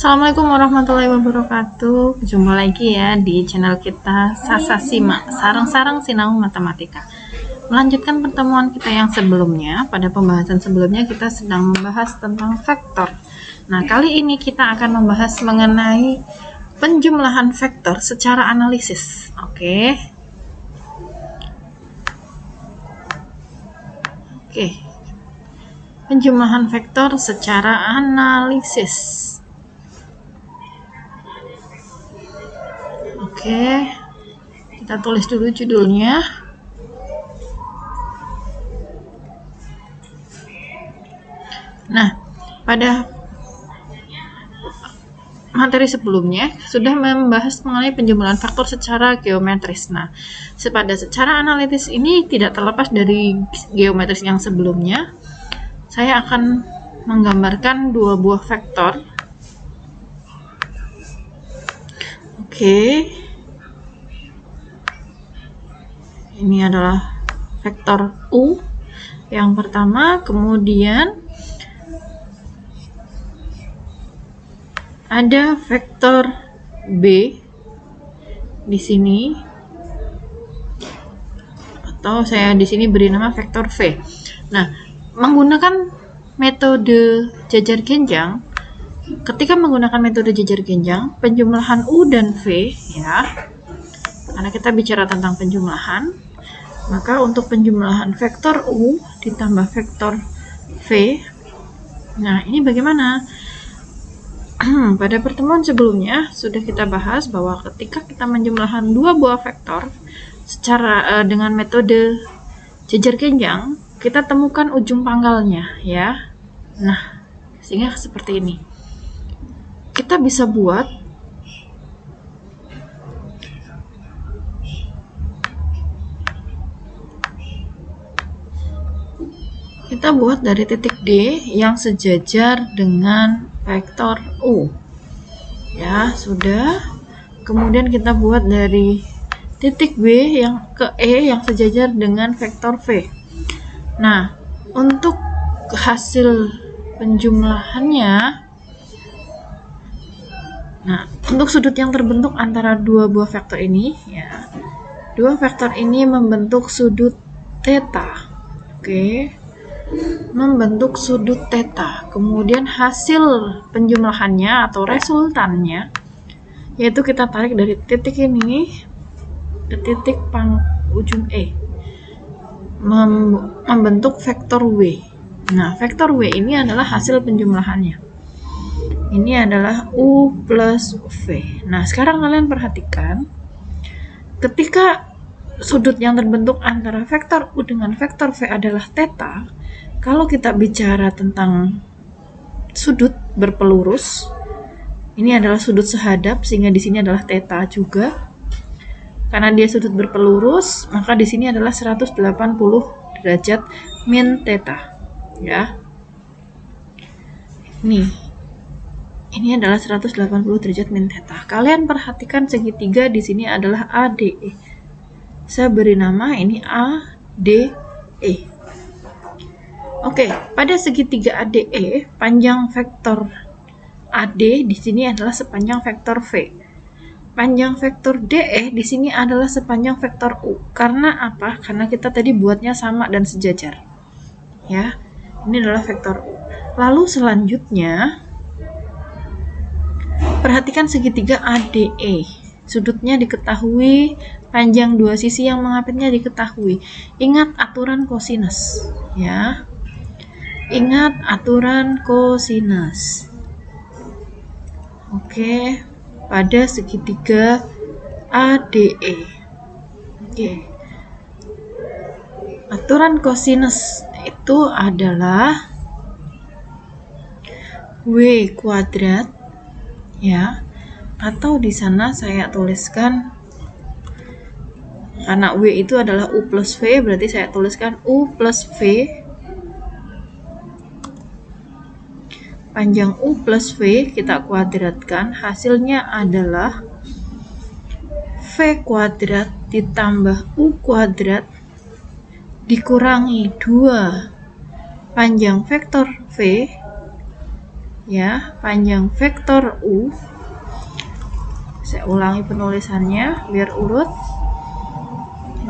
Assalamualaikum warahmatullahi wabarakatuh. Jumpa lagi ya di channel kita Sasa Simak, Sarang-sarang Sinau Matematika. Melanjutkan pertemuan kita yang sebelumnya. Pada pembahasan sebelumnya kita sedang membahas tentang vektor. Nah, kali ini kita akan membahas mengenai penjumlahan vektor secara analisis. Oke. Penjumlahan vektor secara analisis. Kita tulis dulu judulnya. Nah, pada materi sebelumnya sudah membahas mengenai penjumlahan faktor secara geometris. Nah, secara analitis ini tidak terlepas dari geometris yang sebelumnya. Saya akan menggambarkan dua buah vektor. Ini adalah vektor U yang pertama, kemudian ada vektor B di sini, atau saya di sini beri nama vektor V. Nah, menggunakan metode jajar genjang, ketika menggunakan metode jajar genjang, penjumlahan U dan V ya, karena kita bicara tentang penjumlahan, maka untuk penjumlahan vektor U ditambah vektor V, nah ini bagaimana? Pada pertemuan sebelumnya sudah kita bahas bahwa ketika kita menjumlahkan dua buah vektor secara dengan metode jajar genjang, kita temukan ujung pangkalnya ya. Nah, sehingga seperti ini. Kita bisa buat dari titik D yang sejajar dengan vektor U. Ya, sudah. Kemudian kita buat dari titik B yang ke E yang sejajar dengan vektor V. Nah, untuk hasil penjumlahannya, nah, untuk sudut yang terbentuk antara dua buah vektor ini, ya, dua vektor ini membentuk sudut theta. Membentuk sudut theta. Kemudian hasil penjumlahannya atau resultannya, yaitu kita tarik dari titik ini ke titik ujung E, membentuk vektor W. Nah, vektor W ini adalah hasil penjumlahannya. Ini adalah U plus V. Nah, sekarang kalian perhatikan, ketika sudut yang terbentuk antara vektor U dengan vektor V adalah theta, kalau kita bicara tentang sudut berpelurus, ini adalah sudut sehadap, sehingga di sini adalah theta juga. Karena dia sudut berpelurus, maka di sini adalah 180 derajat min theta. Ya. Ini adalah 180 derajat min theta. Kalian perhatikan segitiga di sini adalah ADE. Saya beri nama ini ADE. Pada segitiga ADE, panjang vektor AD di sini adalah sepanjang vektor V. Panjang vektor DE di sini adalah sepanjang vektor U. Karena apa? Karena kita tadi buatnya sama dan sejajar. Ya. Ini adalah vektor U. Lalu selanjutnya, perhatikan segitiga ADE. Sudutnya diketahui, panjang dua sisi yang mengapitnya diketahui. Ingat aturan kosinus, ya. Ingat aturan kosinus. Pada segitiga ADE. Aturan kosinus itu adalah W kuadrat, ya, atau di sana saya tuliskan, karena W itu adalah U plus V, berarti saya tuliskan U plus V. Panjang U plus V kita kuadratkan, hasilnya adalah V kuadrat ditambah U kuadrat dikurangi 2 panjang vektor V ya, panjang vektor U. Saya ulangi penulisannya biar urut.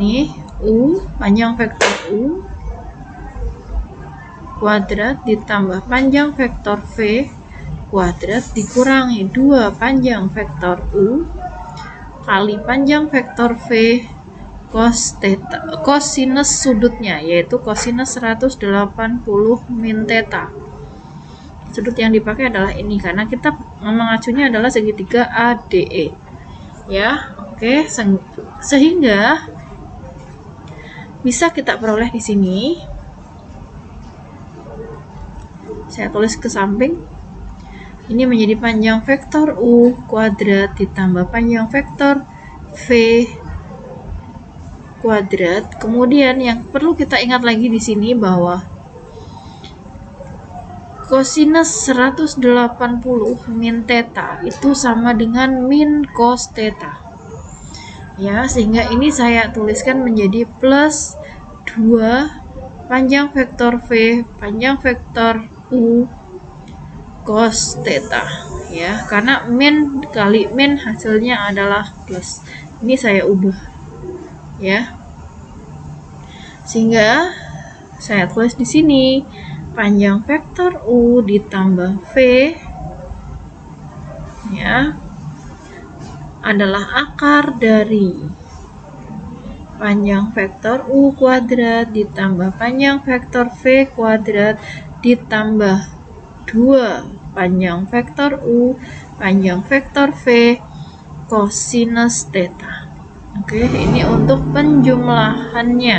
Ini U, panjang vektor U kuadrat ditambah panjang vektor V kuadrat dikurangi 2 panjang vektor U kali panjang vektor V cos theta, kosinus sudutnya yaitu kosinus 180 min theta. Sudut yang dipakai adalah ini karena kita mengacunya adalah segitiga ADE. Ya, oke, sehingga bisa kita peroleh di sini. Saya tulis ke samping. Ini menjadi panjang vektor U kuadrat ditambah panjang vektor V kuadrat. Kemudian yang perlu kita ingat lagi di sini bahwa kosinus 180 min theta itu sama dengan min cos theta. Ya, sehingga ini saya tuliskan menjadi plus 2 panjang vektor V panjang vektor U cos theta, ya, karena min kali min hasilnya adalah plus. Ini saya ubah, ya, sehingga saya tulis di sini panjang vektor U ditambah V, ya, adalah akar dari panjang vektor U kuadrat ditambah panjang vektor V kuadrat ditambah 2 panjang vektor U panjang vektor V kosinus theta. Oke, ini untuk penjumlahannya.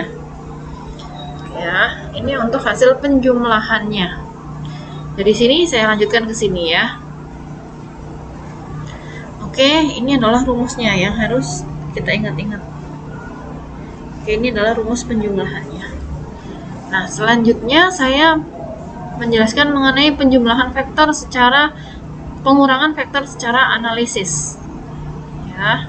Ya, ini untuk hasil penjumlahannya. Dari sini saya lanjutkan ke sini ya. Oke, ini adalah rumusnya yang harus kita ingat-ingat. Oke, ini adalah rumus penjumlahannya. Nah, selanjutnya saya menjelaskan mengenai penjumlahan vektor secara pengurangan vektor secara analisis. Ya.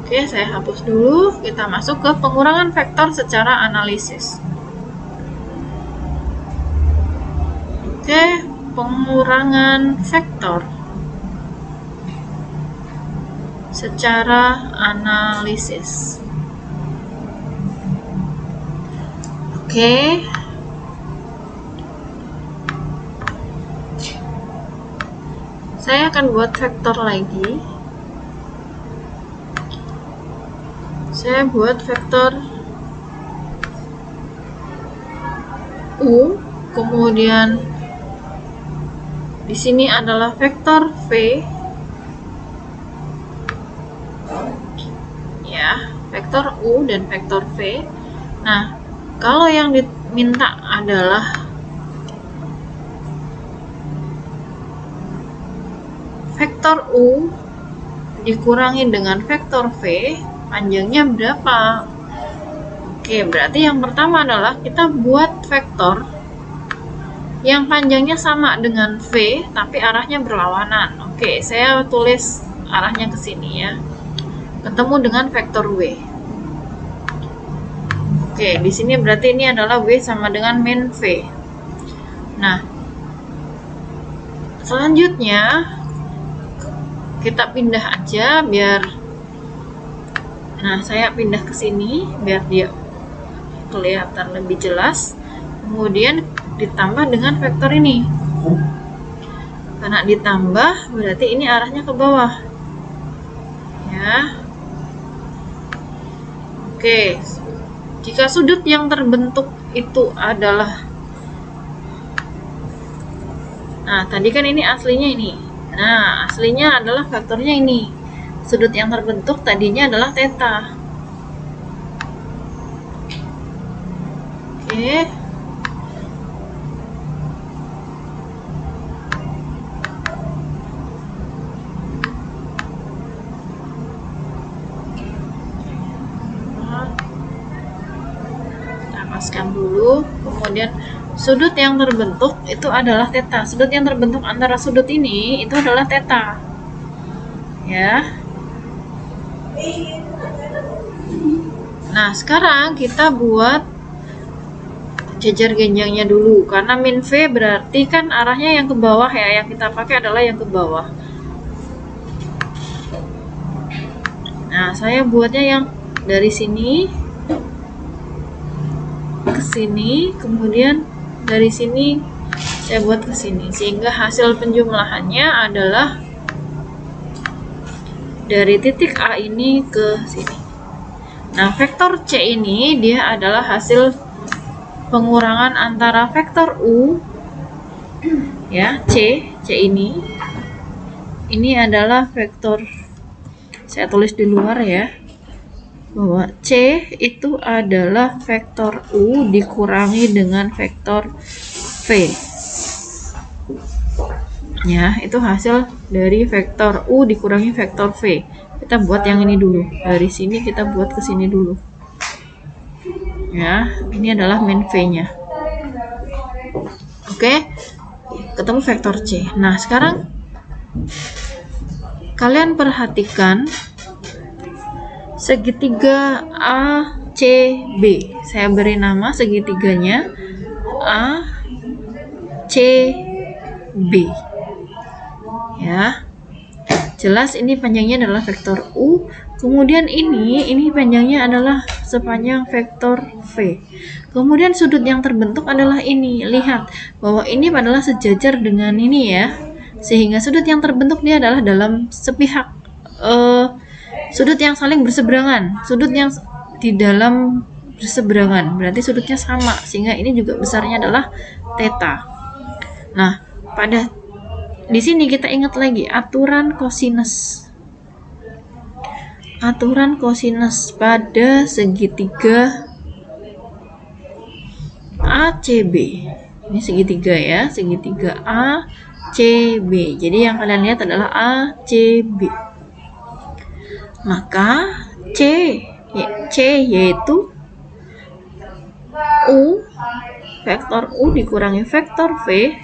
Oke, saya hapus dulu. Kita masuk ke pengurangan vektor secara analisis. Oke, pengurangan vektor secara analisis. Oke. Saya akan buat vektor lagi. Saya buat vektor U, kemudian di sini adalah vektor V. Ya, vektor U dan vektor V. Nah, kalau yang diminta adalah vektor U dikurangi dengan vektor V, panjangnya berapa? Oke, berarti yang pertama adalah kita buat vektor yang panjangnya sama dengan V, tapi arahnya berlawanan. Oke, saya tulis arahnya ke sini ya. Ketemu dengan vektor W. Oke, di sini berarti ini adalah W sama dengan min V. Nah, selanjutnya kita pindah aja biar, nah, saya pindah ke sini biar dia kelihatan lebih jelas. Kemudian ditambah dengan vektor ini. Karena ditambah berarti ini arahnya ke bawah. Ya. Oke. Jika sudut yang terbentuk itu adalah, nah, tadi kan ini aslinya ini. Nah, aslinya adalah vektornya ini. Sudut yang terbentuk tadinya adalah theta. Oke. Kita paskan dulu. Kemudian sudut yang terbentuk itu adalah theta. Sudut yang terbentuk antara sudut ini itu adalah theta. Ya. Nah, sekarang kita buat jajar genjangnya dulu, karena min V berarti kan arahnya yang ke bawah ya, yang kita pakai adalah yang ke bawah. Nah, saya buatnya yang dari sini ke sini, kemudian dari sini saya buat ke sini, sehingga hasil penjumlahannya adalah dari titik A ini ke sini. Nah, vektor C ini dia adalah hasil pengurangan antara vektor U ya, C ini adalah vektor, saya tulis di luar ya, bahwa C itu adalah vektor U dikurangi dengan vektor V ya, itu hasil dari vektor U dikurangi vektor V. Kita buat yang ini dulu, dari sini kita buat ke sini dulu ya, ini adalah min V nya. Oke, ketemu vektor C. Nah, sekarang kalian perhatikan segitiga ACB. Saya beri nama segitiganya ACB ya. Jelas ini panjangnya adalah vektor U, kemudian ini panjangnya adalah sepanjang vektor V. Kemudian sudut yang terbentuk adalah ini. Lihat bahwa ini adalah sejajar dengan ini ya, sehingga sudut yang terbentuk dia adalah dalam sepihak, sudut yang saling berseberangan, sudut yang di dalam berseberangan berarti sudutnya sama, sehingga ini juga besarnya adalah theta. Nah, di sini kita ingat lagi aturan kosinus. Aturan kosinus pada segitiga ACB. Ini segitiga ya, segitiga ACB. Jadi yang kalian lihat adalah ACB. Maka C yaitu U, vektor U dikurangi vektor V,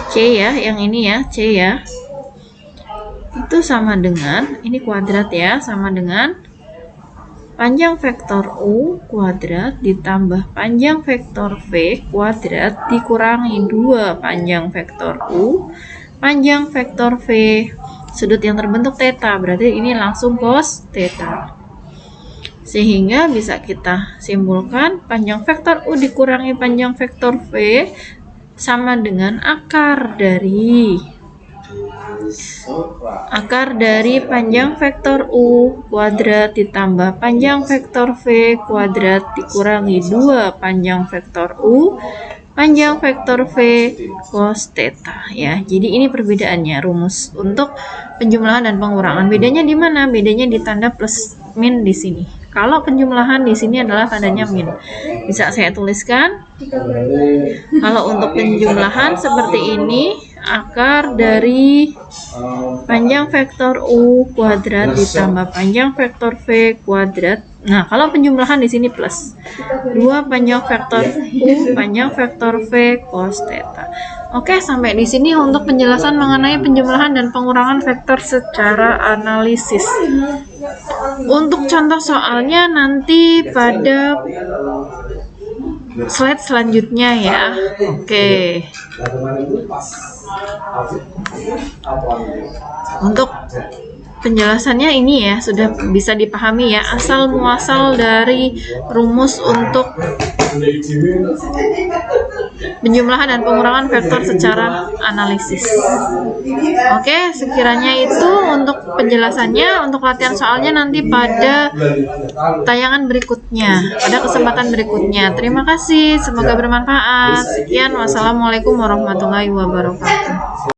C ya, yang ini ya, C ya, itu sama dengan, ini kuadrat ya, sama dengan panjang vektor U kuadrat ditambah panjang vektor V kuadrat dikurangi 2 panjang vektor U, panjang vektor V, sudut yang terbentuk theta, berarti ini langsung cos theta. Sehingga bisa kita simpulkan panjang vektor U dikurangi panjang vektor V sama dengan akar dari panjang vektor U kuadrat ditambah panjang vektor V kuadrat dikurangi 2 panjang vektor U panjang vektor V cos theta ya. Jadi ini perbedaannya, rumus untuk penjumlahan dan pengurangan. Bedanya di mana? Bedanya di tanda plus min di sini. Kalau penjumlahan di sini adalah tandanya min. Bisa saya tuliskan. Kalau untuk penjumlahan seperti ini, akar dari panjang vektor U kuadrat ditambah panjang vektor V kuadrat. Nah, kalau penjumlahan di sini plus 2 panjang vektor U panjang vektor V cos theta. Oke, sampai di sini untuk penjelasan mengenai penjumlahan dan pengurangan vektor secara analisis. Untuk contoh soalnya nanti pada slide selanjutnya ya. Oke. Untuk penjelasannya ini ya sudah bisa dipahami ya, asal muasal dari rumus untuk penjumlahan dan pengurangan vektor secara analisis. Oke, sekiranya itu untuk penjelasannya. Untuk latihan soalnya nanti pada tayangan berikutnya, pada kesempatan berikutnya. Terima kasih, semoga bermanfaat. Sekian, wassalamualaikum warahmatullahi wabarakatuh.